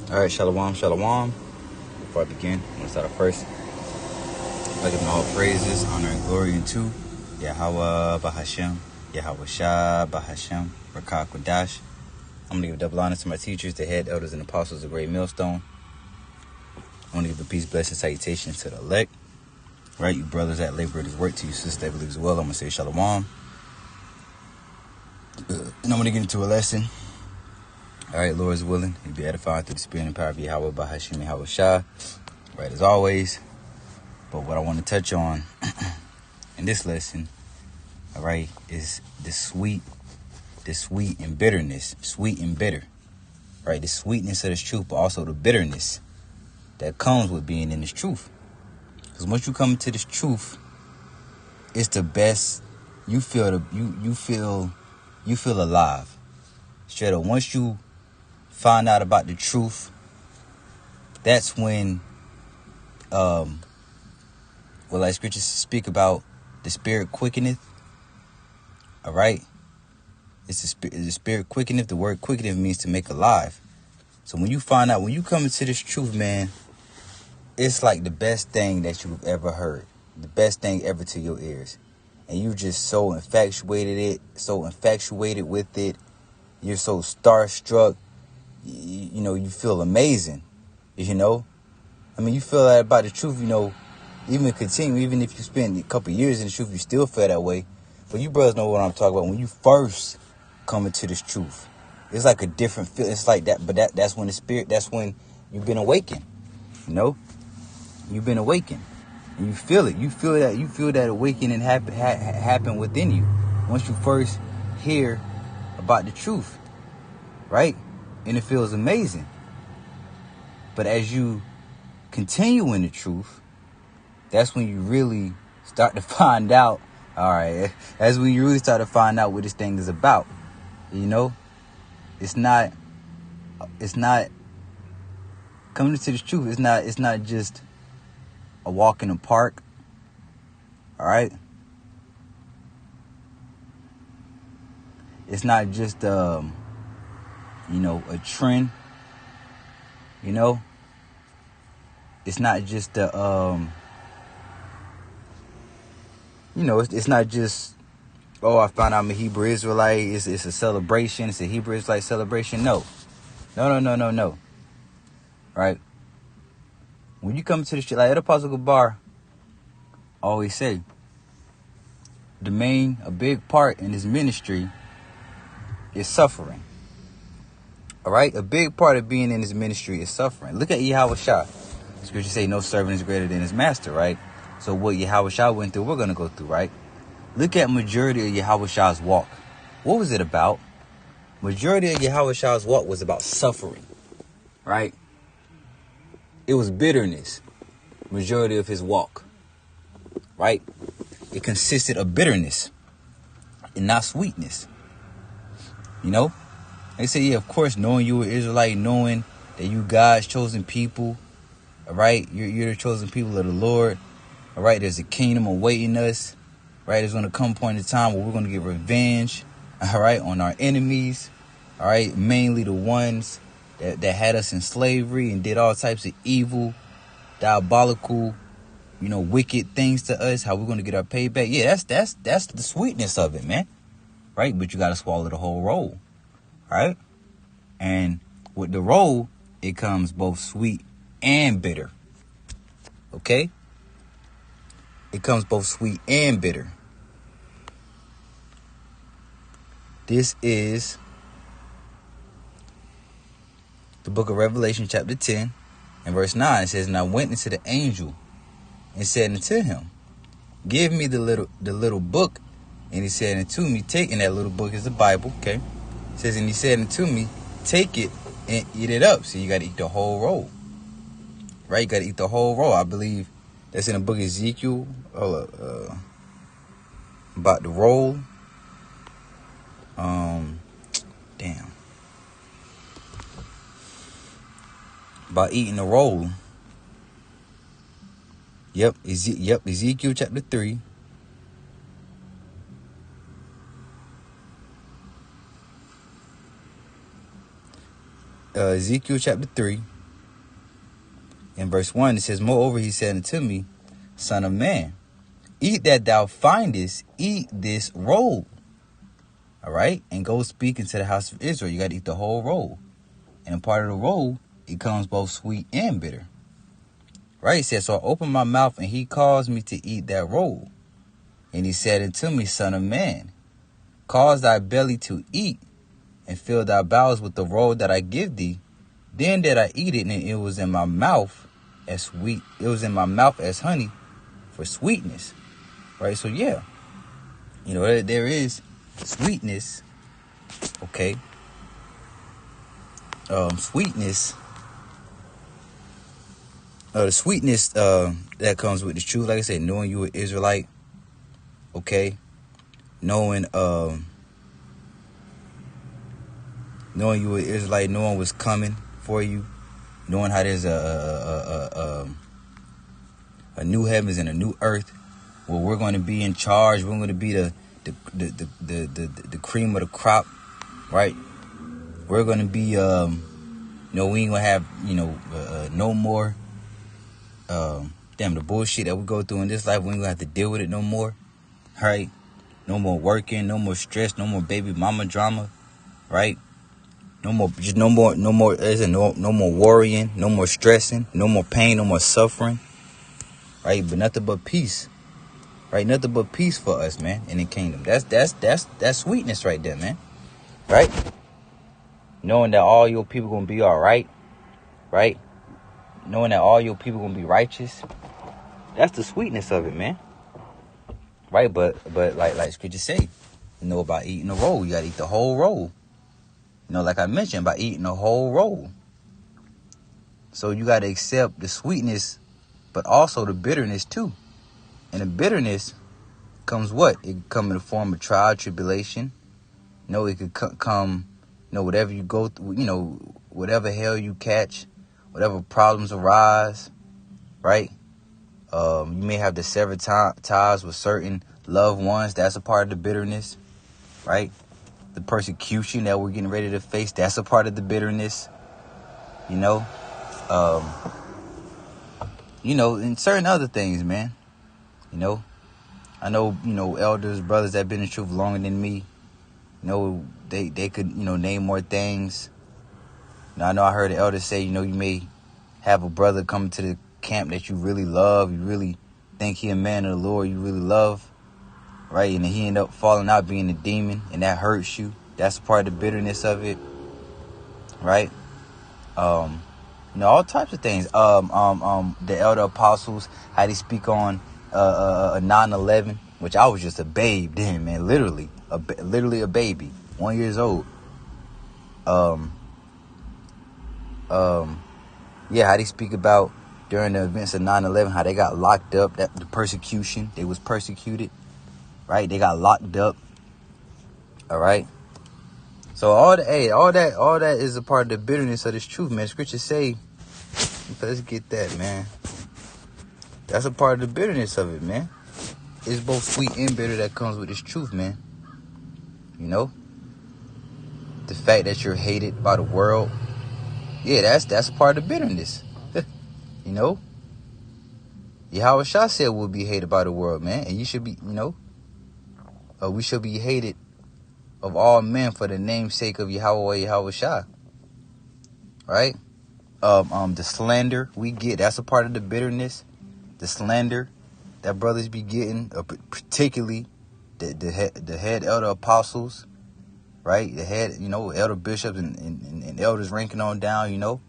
All right, shalom, shalom. Before I begin, I'm going to start off first. I give all praises, honor, and glory unto Yahweh Bahashem, Yahweh Shah Bahashem, Rakah Quadash. I'm going to give double honor to my teachers, the head elders, and apostles of Great Millstone. I want to give a peace, blessing, salutation to the elect. Right, you brothers that labor at his work, to you sisters that believe as well. I'm going to say shalom. And I'm going to get into a lesson. All right, Lord is willing. He'll be edified through the spirit and power of Yahweh Bahashem, Yahweh Shah. Right, as always. But what I want to touch on in this lesson, all right, is the sweet and bitterness. Sweet and bitter. Right, the sweetness of this truth, but also the bitterness that comes with being in this truth. Because once you come into this truth, it's the best. You feel alive. Straight up. Once you find out about the truth, that's when like scriptures speak about the spirit quickeneth. All right, it's the spirit quickeneth. The word quickeneth means to make alive. So when you find out, when you come into this truth, man, it's like the best thing that you've ever heard, the best thing ever to your ears, and you just so infatuated with it. You're so starstruck. You feel amazing. You feel that about the truth. Even if you spend a couple years in the truth, you still feel that way. But you brothers know what I'm talking about. When you first come into this truth, it's like a different feel. It's like that, but that's when that's when you've been awakened. You've been awakened, and you feel it. You feel that awakening happen within you once you first hear about the truth, right? And it feels amazing. But as you continue in the truth, that's when you really start to find out. All right, that's when you really start to find out what this thing is about. It's not coming into this truth. It's not just a walk in the park. All right, it's not just a trend. It's not just it's not just, I found out I'm a Hebrew Israelite. It's a celebration. It's a Hebrew Israelite celebration. No. Right? When you come to the shit, like Apostle Gabar always say, a big part in his ministry is suffering. All right? A big part of being in his ministry is suffering. Look at Yahweh Shah. Scripture say no servant is greater than his master, right? So what Yahweh Shah went through, we're going to go through, right? Look at majority of Yahweh Shah's walk. What was it about? Majority of Yahweh Shah's walk was about suffering, right? It was bitterness. Majority of his walk, right? It consisted of bitterness and not sweetness. They say, yeah, of course, knowing you were Israelite, knowing that you God's chosen people, all right? You're the chosen people of the Lord, all right? There's a kingdom awaiting us, right? There's going to come a point in time where we're going to get revenge, all right, on our enemies, all right? Mainly the ones that had us in slavery and did all types of evil, diabolical, wicked things to us. How we're going to get our payback? Yeah, that's the sweetness of it, man, right? But you got to swallow the whole roll, right? And with the roll, it comes both sweet and bitter. Okay? It comes both sweet and bitter. This is the book of Revelation, chapter 10, and verse 9. It says, "And I went into the angel and said unto him, Give me the little book. And he said unto me, Take," and that little book is the Bible, okay? It says, "And he said unto me, Take it and eat it up." So you got to eat the whole roll, right? You got to eat the whole roll. I believe that's in the book of Ezekiel, about the roll. About eating the roll. Yep, Ezekiel chapter 3. Ezekiel chapter 3, In verse 1, it says, moreover, he said unto me, Son of man, eat that thou findest, eat this roll. All right? And go speak into the house of Israel. You got to eat the whole roll. And a part of the roll, it comes both sweet and bitter. Right? It says, so I opened my mouth, and he caused me to eat that roll. And he said unto me, Son of man, cause thy belly to eat, and fill thy bowels with the roll that I give thee. Then did I eat it, and it was in my mouth as sweet. It was in my mouth as honey for sweetness. Right? So yeah, there is sweetness. Okay. Sweetness. The sweetness that comes with the truth, like I said, knowing you an Israelite. Okay. Knowing you an Israelite, knowing what's coming for you, knowing how there's a new heavens and a new earth where we're going to be in charge. We're going to be the cream of the crop, right? We're going to be we ain't gonna have no more the bullshit that we go through in this life. We ain't gonna have to deal with it no more, right? No more working, no more stress, no more baby mama drama, right? No more worrying, no more stressing, no more pain, no more suffering, right? But nothing but peace, right? Nothing but peace for us, man, in the kingdom. That's sweetness right there, man, right? Knowing that all your people gonna be all right, right? Knowing that all your people gonna be righteous, that's the sweetness of it, man, right? But like Scripture say, about eating a roll, you gotta eat the whole roll. Like I mentioned, by eating the whole roll. So you got to accept the sweetness, but also the bitterness too. And the bitterness comes what? It can come in the form of trial, tribulation. It could come, whatever you go through, whatever hell you catch, whatever problems arise, right? You may have to sever ties with certain loved ones. That's a part of the bitterness, right? The persecution that we're getting ready to face, that's a part of the bitterness, and certain other things, man. I know, elders, brothers that have been in truth longer than me, they could, name more things. I know I heard the elders say, you may have a brother come to the camp that you really love, you really think he a man of the Lord, you really love, right? And then he end up falling out being a demon, and that hurts you. That's part of the bitterness of it, right? All types of things. The elder apostles, how they speak on 9/11, which I was just a babe then, man, literally a baby, 1 year old. Yeah, how they speak about during the events of 9/11, how they got locked up, that the persecution, they was persecuted, right? They got locked up. All right. So all that is a part of the bitterness of this truth, man. Scripture say, let's get that, man. That's a part of the bitterness of it, man. It's both sweet and bitter that comes with this truth, man. The fact that you're hated by the world. Yeah, that's part of the bitterness. Yahweh Shah said we'll be hated by the world, man. And you should be, we should be hated of all men for the name's sake of Yahweh Shah. Right? The slander we get, that's a part of the bitterness. The slander that brothers be getting, particularly the head elder apostles, right? The head, elder bishops and elders ranking on down, You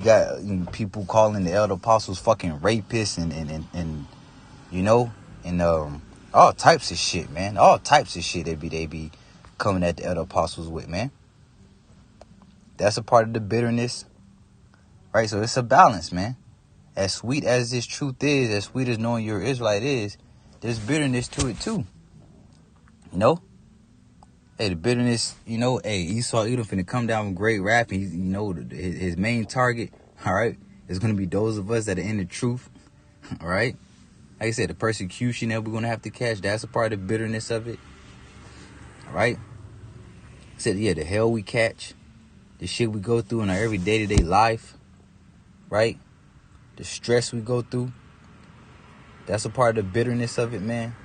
got people calling the elder apostles fucking rapists and all types of shit, man. All types of shit they be coming at the elder apostles with, man. That's a part of the bitterness, right? So it's a balance, man. As sweet as this truth is, as sweet as knowing you're Israelite is, there's bitterness to it too. Hey, the bitterness, Esau Edom finna come down with great wrath. He's, his main target, all right, is going to be those of us that are in the truth, all right? Like I said, the persecution that we're going to have to catch, that's a part of the bitterness of it, all right? I said, yeah, the hell we catch, the shit we go through in our every day-to-day life, right? The stress we go through. That's a part of the bitterness of it, man.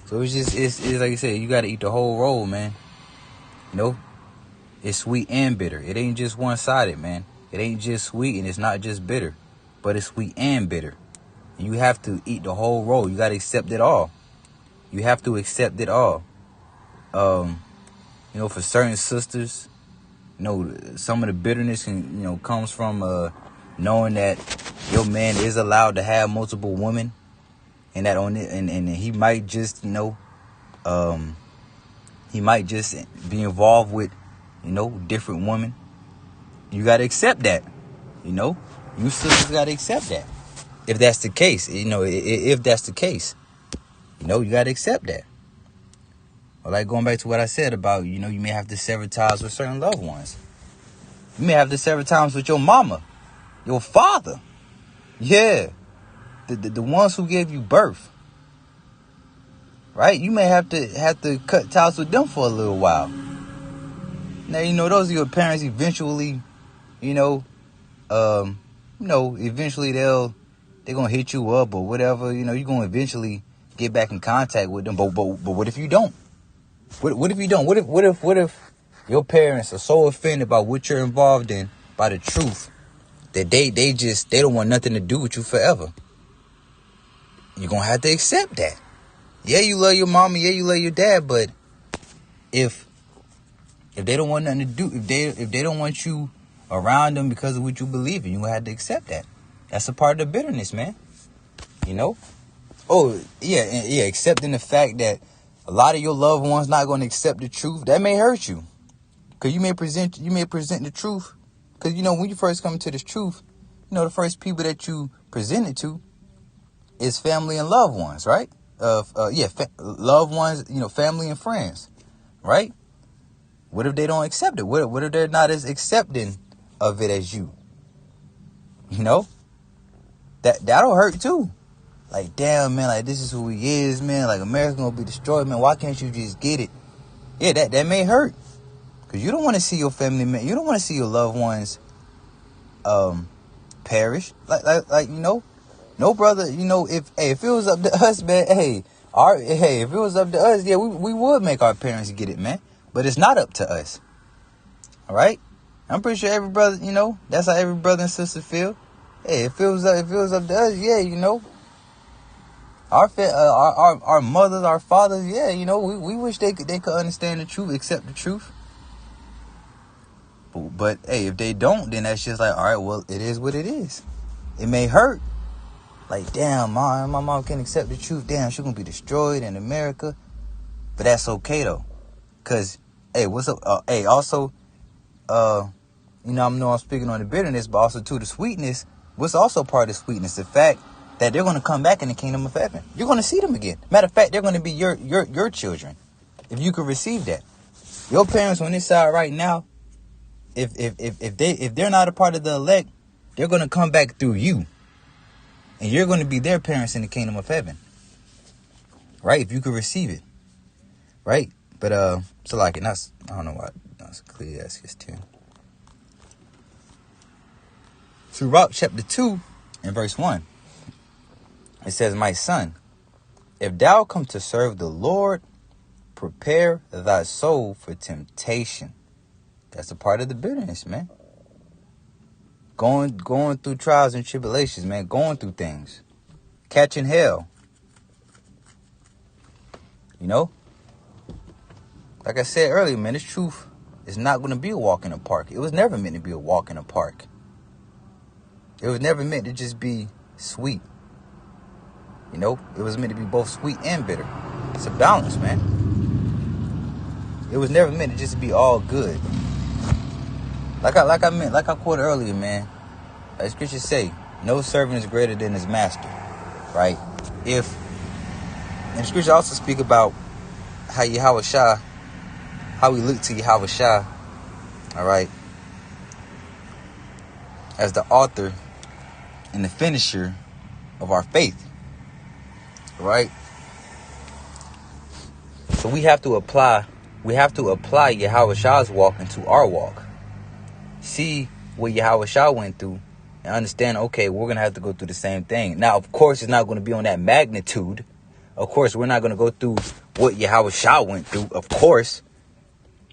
So it's like I said, you got to eat the whole roll, man. You know? It's sweet and bitter. It ain't just one-sided, man. It ain't just sweet and it's not just bitter. But it's sweet and bitter. And you have to eat the whole roll. You got to accept it all. You have to accept it all. You know, for certain sisters, you know, some of the bitterness can, you know, comes from knowing that your man is allowed to have multiple women, and that on it, and he might just, you know, he might just be involved with, you know, different women. You gotta accept that. You know, you sisters gotta accept that. If that's the case, you know, if that's the case, you know, you gotta accept that. Or like going back to what I said about, you know, you may have to sever ties with certain loved ones. You may have to sever ties with your mama, your father. Yeah. The ones who gave you birth. Right? You may have to cut ties with them for a little while. Now, you know, those are your parents eventually, eventually they're gonna hit you up or whatever, you know, you're gonna eventually get back in contact with them. But what if you don't? What if you don't? What if your parents are so offended by what you're involved in, by the truth, that they don't want nothing to do with you forever? You're gonna have to accept that. Yeah, you love your mama, yeah, you love your dad, but if they don't want nothing to do, if they don't want you around them because of what you believe in, you're gonna have to accept that. That's a part of the bitterness, man. You know? Oh, yeah, accepting the fact that a lot of your loved ones not going to accept the truth, that may hurt you. Because you may present the truth. Because, you know, when you first come to this truth, you know, the first people that you present it to is family and loved ones, right? Loved ones, you know, family and friends, right? What if they don't accept it? What if they're not as accepting of it as you? You know? That'll hurt too. Like, damn, man, like, this is who he is, man. Like, America's gonna be destroyed, man. Why can't you just get it? Yeah, that may hurt. Because you don't want to see your family, man. You don't want to see your loved ones perish. Like, you know, no, brother, you know, if it was up to us, man, if it was up to us, yeah, we would make our parents get it, man. But it's not up to us. All right? I'm pretty sure every brother, you know, that's how every brother and sister feel. Hey, if it was up to us, yeah, you know, our mothers, our fathers, yeah, you know, we wish they could understand the truth, accept the truth. But hey, if they don't, then that's just like, all right, well, it is what it is. It may hurt. Like, damn, my mom can't accept the truth. Damn, she's gonna be destroyed in America. But that's okay though, cause hey, what's up? Also, you know, I'm speaking on the bitterness, but also to the sweetness. What's also part of the sweetness? The fact that they're going to come back in the kingdom of heaven. You're going to see them again. Matter of fact, they're going to be your children, if you could receive that. Your parents on this side right now, if they're not a part of the elect, they're going to come back through you, and you're going to be their parents in the kingdom of heaven, right? If you could receive it, right? But so like it, I don't know why. That's Ecclesiastes 10. Sirach chapter 2 and verse 1. It says, my son, if thou come to serve the Lord, prepare thy soul for temptation. That's a part of the bitterness, man. Going through trials and tribulations, man. Going through things. Catching hell. You know? Like I said earlier, man, this truth is not going to be a walk in the park. It was never meant to be a walk in the park. It was never meant to just be sweet. You know, it was meant to be both sweet and bitter. It's a balance, man. It was never meant to just be all good. Like I quoted earlier, man. As scriptures say, no servant is greater than his master. Right? And the scriptures also speak about how we look to Yahweh Shah, all right, as the author and the finisher of our faith. Right? So we have to apply Yahweh Shah's walk into our walk. see what Yahweh Shah went through and understand, okay, we're going to have to go through the same thing. Now, of course, it's not going to be on that magnitude. Of course, we're not going to go through what Yahweh Shah went through, of course.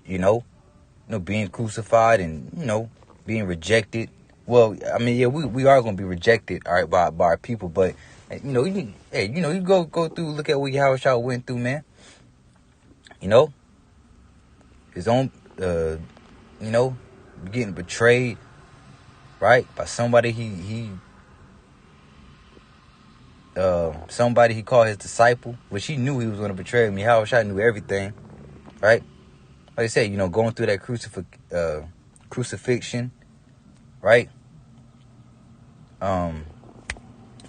Being crucified and, being rejected. Well, I mean, yeah, we are going to be rejected, all right, by our people. But, you go through, look at what Yahweh Shah went through, man. His own, getting betrayed, right, by somebody somebody he called his disciple, which he knew he was going to betray him. Yahweh Shah knew everything, right? Like I said, going through that crucifixion, right?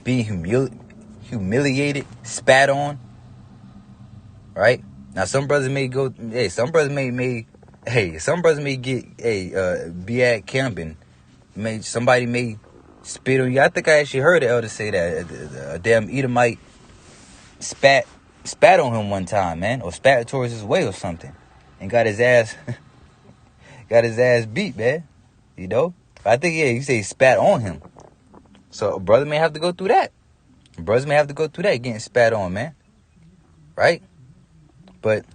Being humiliated, spat on, right? Now, some brothers may some brothers may get, be at camp and somebody may spit on you. I think I actually heard the elder say that a damn Edomite spat on him one time, man, or spat towards his way or something, and got his ass beat, man. I think you say he spat on him. So a brother may have to go through that. Brothers may have to go through that, getting spat on, man. Right? But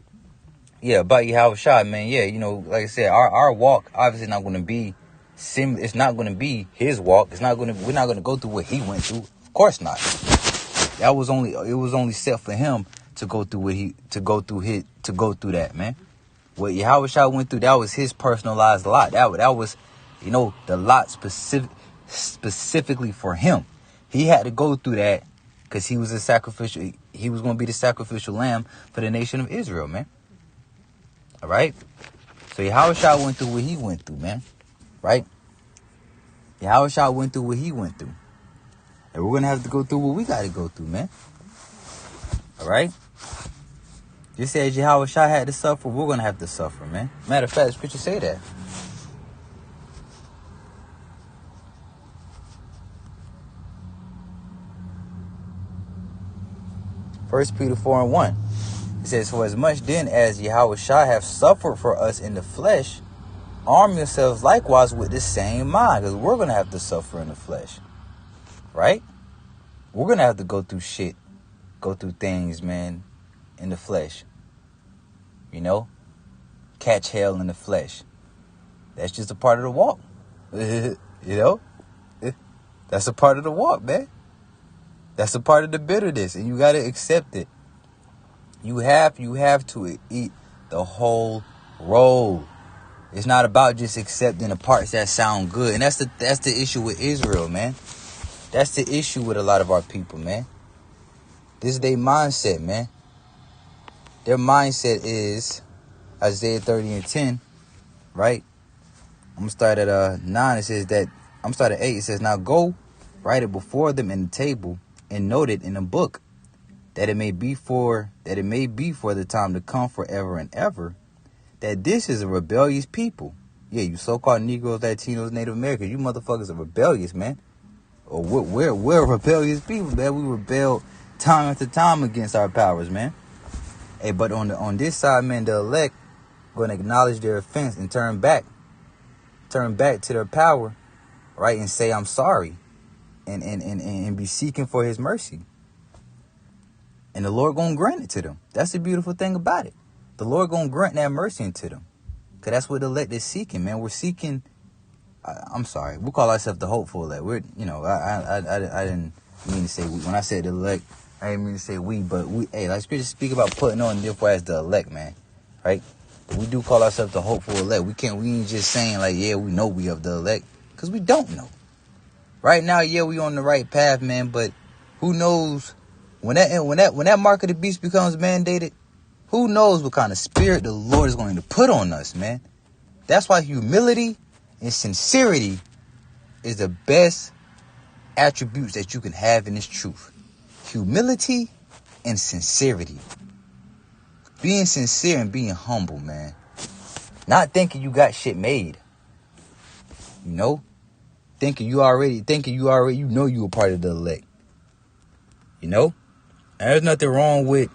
yeah, about Yahweh Shah, man. Yeah, like I said, our walk obviously not going to be it's not going to be his walk. We're not going to go through what he went through. Of course not. It was only set for him to go through to go through that, man. What Yahweh Shah went through, that was his personalized lot. That was, the lot specifically for him. He had to go through that because he was he was going to be the sacrificial lamb for the nation of Israel, man. All right? So Yahweh Shah went through what he went through, man. Right? Yahweh Shah went through what he went through. And we're going to have to go through what we got to go through, man. All right? Just as Yahweh Shah had to suffer, we're going to have to suffer, man. Matter of fact, scripture say that. First Peter 4:1. It says, for as much then as Yahweh Shah have suffered for us in the flesh, arm yourselves likewise with the same mind, because we're going to have to suffer in the flesh. Right? We're going to have to go through things, man, in the flesh. Catch hell in the flesh. That's just a part of the walk. That's a part of the walk, man. That's a part of the bitterness, and you got to accept it. You have to eat the whole roll. It's not about just accepting the parts that sound good. And that's the issue with Israel, man. That's the issue with a lot of our people, man. This is their mindset, man. Their mindset is Isaiah 30:10, right? I'm going to start at 9. It says that, I'm starting at 8. It says, now go, write it before them in the table, and note it in a book, that it may be for the time to come forever and ever, that this is a rebellious people. Yeah, you so-called Negroes, Latinos, Native Americans, you motherfuckers are rebellious, man. Or we're rebellious people, man. We rebelled time after time against our powers, man. Hey, but on this side, man, the elect going to acknowledge their offense and turn back to their power, right, and say, I'm sorry, and be seeking for his mercy. And the Lord going to grant it to them. That's the beautiful thing about it. The Lord going to grant that mercy into them. Because that's what the elect is seeking, man. We're seeking, I'm sorry, we call ourselves the hopeful elect. We're, I didn't mean to say we. When I said the elect, I didn't mean to say we, but we, like scripture speak about putting on therefore as the elect, man. Right? But we do call ourselves the hopeful elect. We ain't just saying like, yeah, we know we of the elect. Because we don't know. Right now, yeah, we on the right path, man, but who knows when that mark of the beast becomes mandated, who knows what kind of spirit the Lord is going to put on us, man. That's why humility and sincerity is the best attributes that you can have in this truth. Humility and sincerity. Being sincere and being humble, man. Not thinking you got shit made. Thinking you already, you a part of the elect. And there's nothing wrong with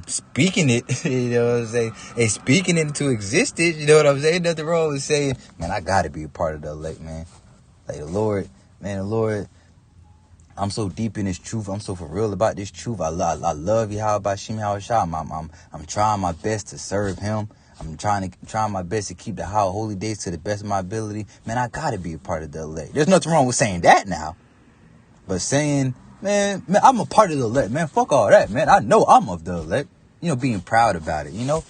speaking it, you know what I'm saying? And speaking it into existence, you know what I'm saying? Nothing wrong with saying, man, I gotta be a part of the elect, man. Like the Lord, I'm so deep in this truth. I'm so for real about this truth. I love Yahweh Shem Shah. I'm trying my best to serve Him. I'm trying my best to keep the holy days to the best of my ability. Man, I gotta be a part of the elect. There's nothing wrong with saying that now, but saying, man, I'm a part of the elect. Man, fuck all that, man. I know I'm of the elect. You know, being proud about it. You know,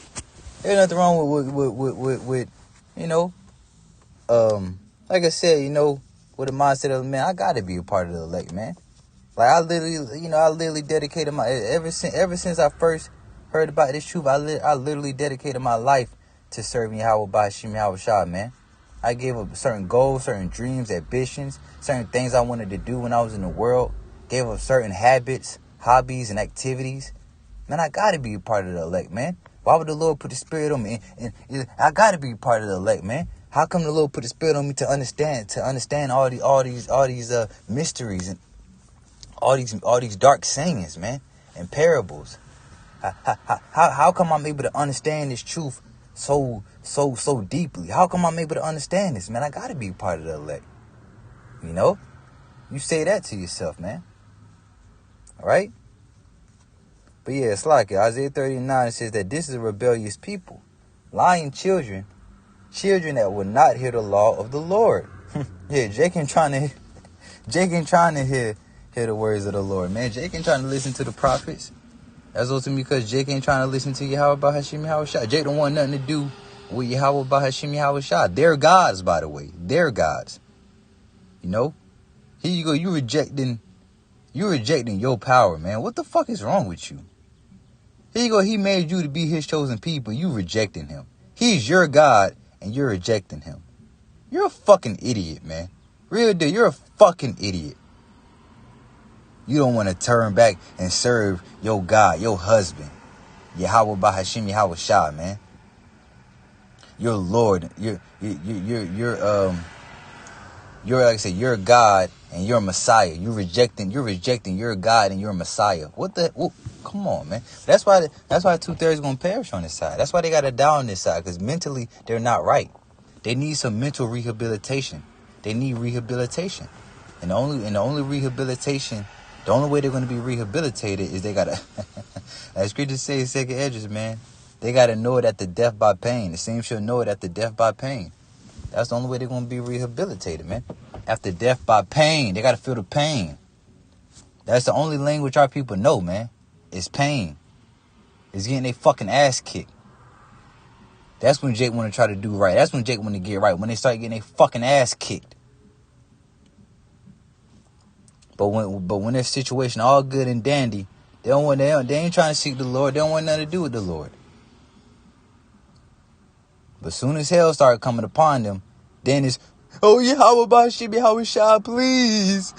there's nothing wrong with you know, like I said, you know, with the mindset of, man, I gotta be a part of the elect, man. Like I literally dedicated my ever since I first heard about this truth, I literally dedicated my life to serving Yahweh by Shem Yahweh Shah, man. I gave up certain goals, certain dreams, ambitions, certain things I wanted to do when I was in the world. Gave up certain habits, hobbies, and activities. Man, I gotta be a part of the elect, man. Why would the Lord put the Spirit on me? And I gotta be a part of the elect, man. How come the Lord put the Spirit on me to understand all these mysteries and all these dark sayings, man, and parables? How come I'm able to understand this truth so deeply? How come I'm able to understand this, man? I gotta be a part of the elect. You know, you say that to yourself, man. All right. But yeah, it's like it. Isaiah 39 says that this is a rebellious people, lying children that will not hear the law of the Lord. Yeah, Jake ain't trying to hear the words of the Lord, man. Jake ain't trying to listen to the prophets. That's also because Jake ain't trying to listen to Yahweh by Hashem Yahweh Shah. Jake don't want nothing to do with Yahweh by Hashem Yahweh Shah. They're gods, by the way. They're gods. You know? Here you go. You're rejecting your power, man. What the fuck is wrong with you? Here you go. He made you to be His chosen people. You rejecting Him. He's your God, and you're rejecting Him. You're a fucking idiot, man. Real deal. You're a fucking idiot. You don't want to turn back and serve your God, your husband, Yahweh by Hashem Yahweh Shah, man. Your Lord, you're like I said, you're God and you're Messiah. You're rejecting your God and your Messiah. Come on, man. That's why 2/3 gonna perish on this side. That's why they gotta die on this side, because mentally they're not right. They need some mental rehabilitation. They need rehabilitation, and the only rehabilitation. The only way they're going to be rehabilitated is they got to, as scripture says, second edges, man, they got to know it at the death by pain. The same shall know it at the death by pain. That's the only way they're going to be rehabilitated, man. After death by pain, they got to feel the pain. That's the only language our people know, man. It's pain. It's getting their fucking ass kicked. That's when Jake want to try to do right. That's when Jake want to get right. When they start getting their fucking ass kicked. But when their situation all good and dandy, they ain't trying to seek the Lord. They don't want nothing to do with the Lord. But soon as hell started coming upon them, then it's, oh yeah, how about she be how Shah, please.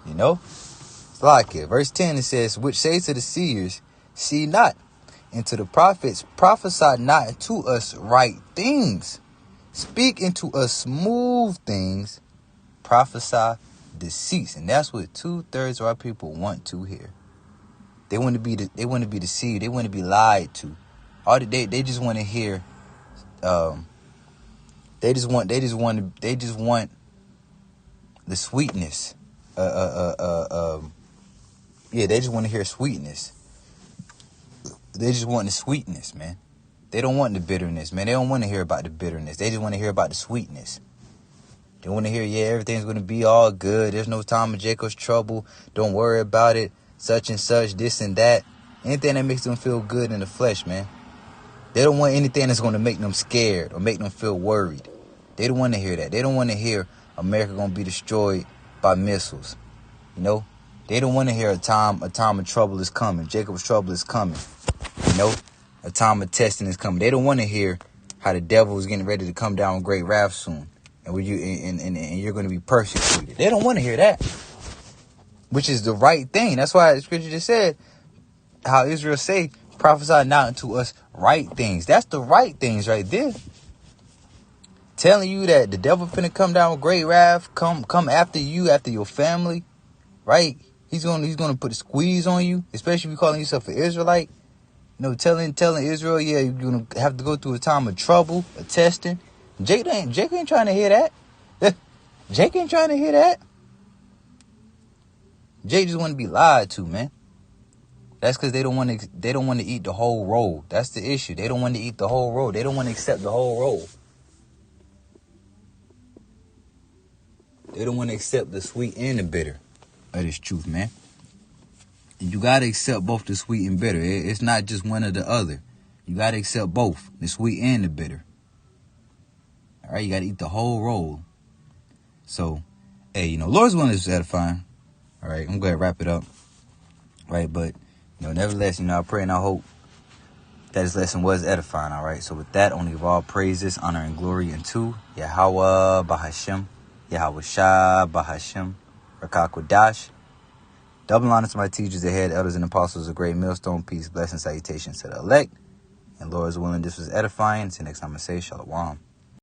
You know? It's like it. Verse 10 it says, which say to the seers, see not, and to the prophets, prophesy not to us right things. Speak into us smooth things, prophesy deceits. And that's what 2/3 of our people want to hear. They want to be deceived. They want to be lied to. They just want to hear. They just want the sweetness. Yeah, they just want to hear sweetness. They just want the sweetness, man. They don't want the bitterness, man. They don't want to hear about the bitterness. They just want to hear about the sweetness. They want to hear, yeah, everything's going to be all good. There's no time of Jacob's trouble. Don't worry about it. Such and such, this and that. Anything that makes them feel good in the flesh, man. They don't want anything that's going to make them scared or make them feel worried. They don't want to hear that. They don't want to hear America going to be destroyed by missiles. You know? They don't want to hear a time of trouble is coming. Jacob's trouble is coming. You know? A time of testing is coming. They don't want to hear how the devil is getting ready to come down with great wrath soon, and you're going to be persecuted. They don't want to hear that, which is the right thing. That's why the scripture just said, how Israel say, prophesy not unto us right things. That's the right things right there. Telling you that the devil finna come down with great wrath, come after you, after your family, right? He's gonna put a squeeze on you, especially if you're calling yourself an Israelite. You know, telling Israel, yeah, you're gonna have to go through a time of trouble, a testing. Jake ain't trying to hear that. Jake ain't trying to hear that. Jake just want to be lied to, man. That's because they don't want to eat the whole roll. That's the issue. They don't want to eat the whole roll. They don't want to accept the whole roll. They don't want to accept the sweet and the bitter of this truth, man. You got to accept both the sweet and bitter. It's not just one or the other. You got to accept both, the sweet and the bitter. All right, you got to eat the whole roll. So, hey, you know, Lord's willing is edifying. All right, I'm going to wrap it up. Right, but, you know, nevertheless, you know, I pray and I hope that this lesson was edifying. All right, so with that, only of all praises, honor, and glory unto Yahweh Bahashem, Yahweh Shah Bahashem, Rakakwadash. Double honor to my teachers, the head elders and apostles of Great Millstone. Peace, blessings, salutations to the elect. And Lord's willing, this was edifying. Until next time I say, Shalom.